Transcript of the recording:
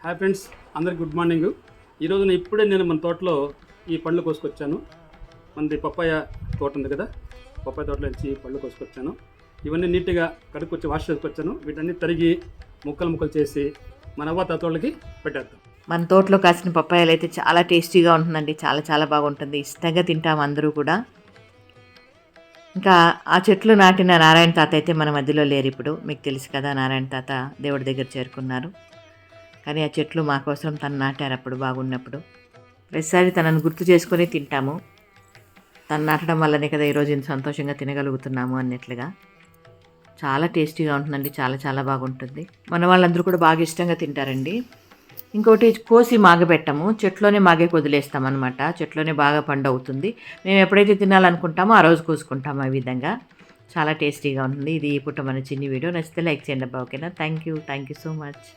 Hi friends, అందరికి good morning. ఈరోజు ఇప్పుడే నేను మన తోటలో ఈ పళ్ళు కోసుకొచ్చాను. మనది పప్పాయ తోట ఉంది కదా, పప్పాయ తోటలో నుంచి పళ్ళు కోసుకొచ్చాను. ఇవన్నీ నీట్గా కడుక్కొచ్చి వాష్ చేసుకొచ్చాను. వీటన్ని తరిగి ముక్కలు చేసి మన అవ్వ తాతోళ్ళకి పెట్టేద్దాం. మన తోటలో కాసిన పప్పాయలు అయితే చాలా టేస్టీగా ఉంటుందండి. చాలా చాలా బాగుంటుంది. ఇష్టంగా తింటాం అందరూ కూడా. ఇంకా ఆ చెట్లు నాటిన నారాయణ తాత అయితే మన మధ్యలో లేరు ఇప్పుడు. మీకు తెలుసు కదా, నారాయణ తాత దేవుడి దగ్గర చేరుకున్నారు. కానీ ఆ చెట్లు మా కోసం తను నాటారు అప్పుడు బాగున్నప్పుడు. ప్రతిసారి తనను గుర్తు చేసుకొని తింటాము. తను నాటడం వల్లనే కదా ఈరోజు ఇంత సంతోషంగా తినగలుగుతున్నాము అన్నట్లుగా. చాలా టేస్టీగా ఉంటుందండి. చాలా చాలా బాగుంటుంది. మన వాళ్ళందరూ కూడా బాగా ఇష్టంగా తింటారండి. ఇంకోటి కోసి మాగబెట్టము, చెట్లోనే మాగే వదిలేస్తాం అనమాట. చెట్లోనే బాగా పండు అవుతుంది. మేము ఎప్పుడైతే తినాలనుకుంటామో ఆ రోజు కోసుకుంటాము. ఆ విధంగా చాలా టేస్టీగా ఉంటుంది. ఇది ఈ పూట మన చిన్ని వీడియో. నచ్చితే లైక్ చేయండి అబ్బా. ఓకేనా? Thank you so much.